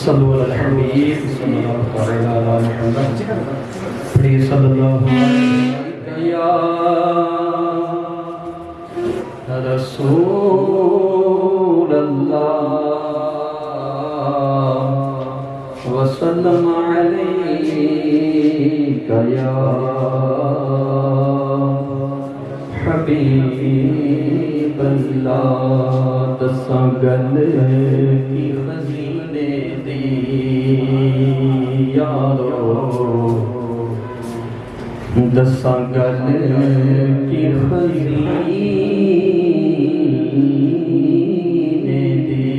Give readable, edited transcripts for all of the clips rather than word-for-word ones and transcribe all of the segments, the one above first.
صلو علی الحبیب صلی اللہ علیہ محمد پلیز صلی اللہ علیہ یا رسول اللہ وسلم علیک یا حبیب اللہ دساں گل کی خزینے دی یارو دساں گل کی خزینے دی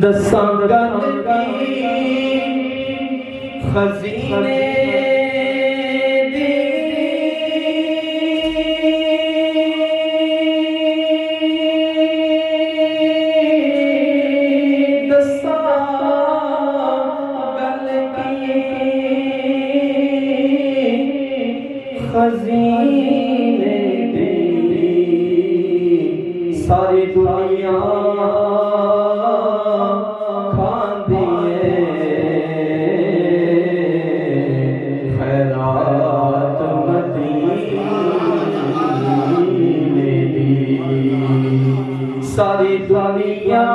دساں گل کی خزینے خزینے دی ساری دنیا کھاندی خیرات مدینے دی ساری دنیا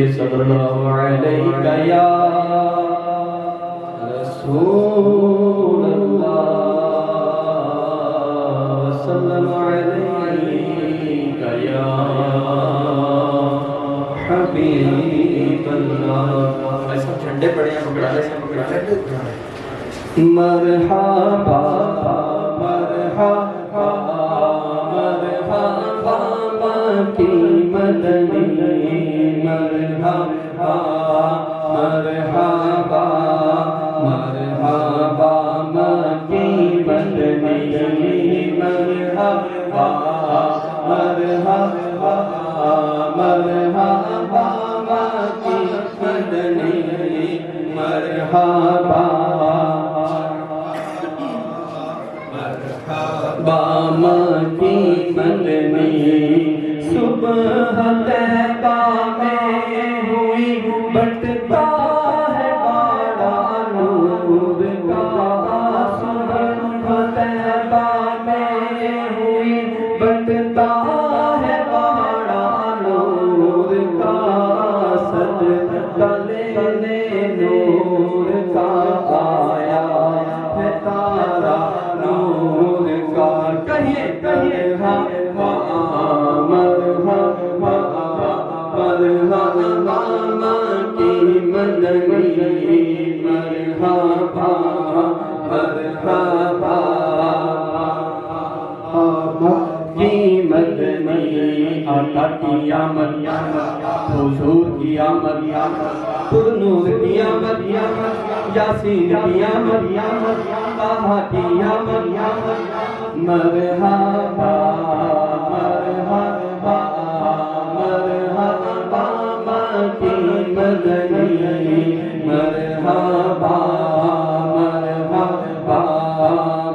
صلی اللہ علیہ یا رسول اللہ صلی اللہ علیہ یا حبیب اللہ ایسا جھنڈے پڑے ہیں پکڑا لے مرحبا مرحبا مرحبا مکی مدنی مرحبا مرحبا مرحبا مکی مدنی مرحبا مرحبا مرحبا مکی مدنی مرحبا مرحبا مکی مدنی صبح طیبہ میں ہوئی بٹتا ہے بڑا نور کا صبح طیبہ میں ہوئی بٹتا ہے بڑا نور کا صدقہ لینے نور کا آیا ہے تارا نور کا کہیے کہیے ہاں مرحبا کی مدنی مرحبا مرحبا کی مدنی آقا کی آمد حضور کی آمد پر نور کی آمد یاسین کی آمد طہ کی آمد مرحبا مرحبا مرحبا مکی مدنی مرحبا مرحبا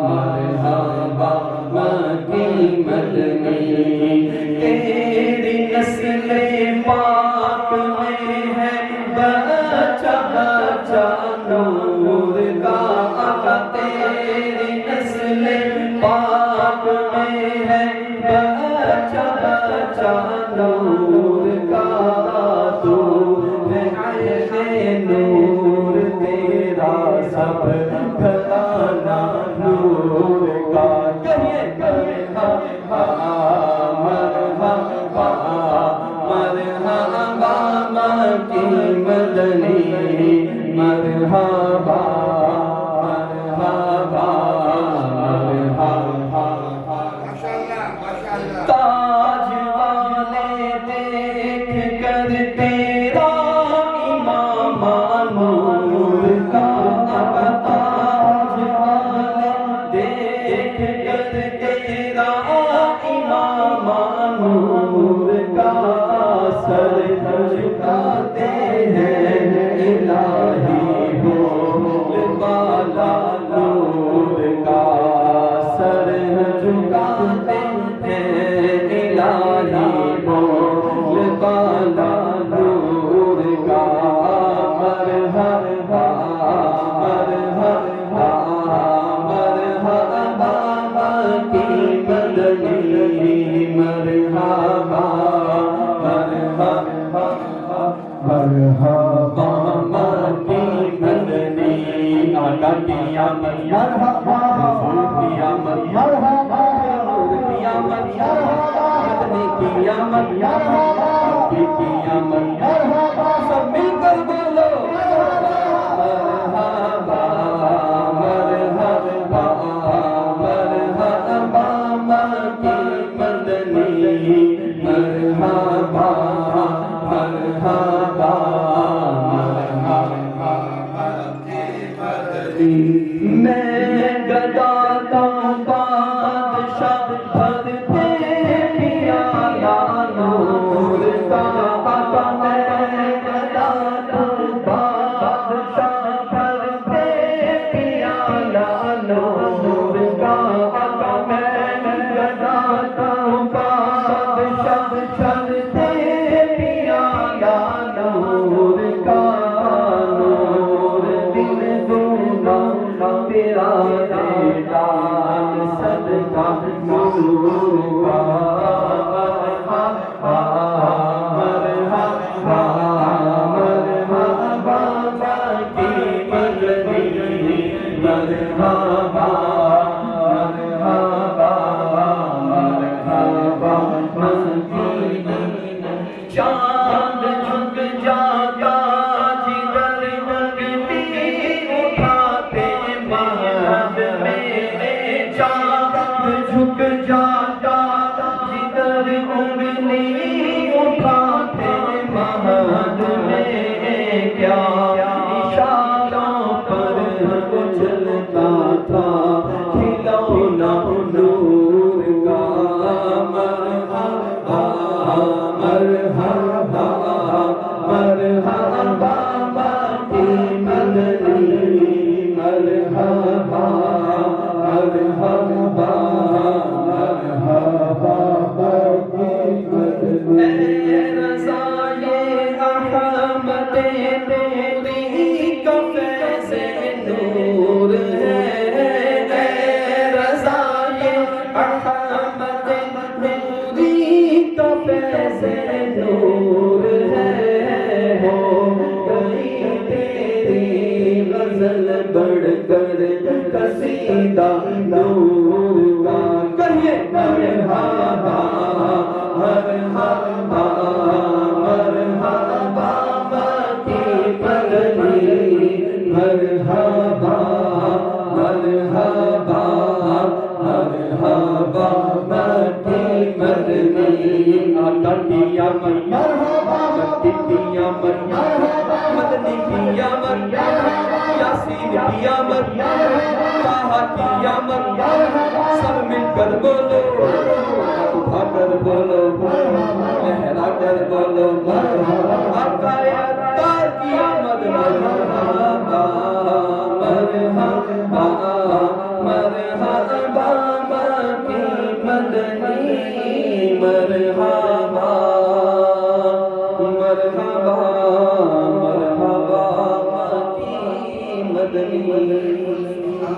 مرحبا مکی مدنی تیری نسل پاک میں ہے بچہ بچہ نور کا آقا تیری نسل پاک میں ہے بچہ بچہ نور کا تو ہے عین نور تیرا سب گھرانہ نور کا کہیے کہیے مرحبا مرحبا مکی مدنی مرحبا مرحبا مرحبا تاج والے دیکھ کر تیرا امام نور کا تاج والے دیکھ کر تیرا امام نور کا سر جھکاتے ہیں الہی بول بالا نور کا سر جھکاتے ہیں الہی بول بالا نور کا مرحبا مرحبا مرحبا کی مدنی مرحبا مرحبا مرحبا کی مدنی آقا کی آمد مرحبا کی آمد مرحبا نور کی آمد مرحبا مدنی کی آمد مرحبا کی آمد مرحبا سب مل کر بولو مرحبا مرحبا مرحبا کی مدنی مرحبا مرحبا میں گدا کا بادشاہ بھرتے پیالہ نور کا آقا میں گدا کا بادشاہ بھرتے پیالہ نور کا آقا میں گدا کا بادشاہ بھرتے پیالہ نور کا نور دل دونا تیرا دیدار صدقہ نور کا مرحبا مرحبا کی مدنی مرحبا مرحبا مرحبا چاند جھک جاتا جدھر انگلی اٹھاتے مہد میں چاند جھک جاتا جدھر انگلی اٹھاتے مہد میں کیا اشاروں پر چلتا تھا کھلونا نور کا مرحبا مرحبا مرحبا کی مدنی مرحبا مرحبا مرحبا کی مدنی اے رضائے احمد تیری کا فیض نور ہے اے رضائے احمد تیری کا فیض نور ہے ہو گئی تیری غزل بڑھ کر قصیدہ نور کا کہیے مرحبا مرحبا مرحبا کی مدنی مرحبا مرحبا مرحبا کی مدنی آقا کی آمد مرحبا کی آمد مدنی کی آمد یاسین کی آمد طٰہٰ کی آمد سب مل کر بولو اٹھا کر بولو لہرا کر بولو آقا اتار کی آمد مرحبا مرحبا مرحبا کی مدنی مرحبا مرحبا مرحبا کی مدنی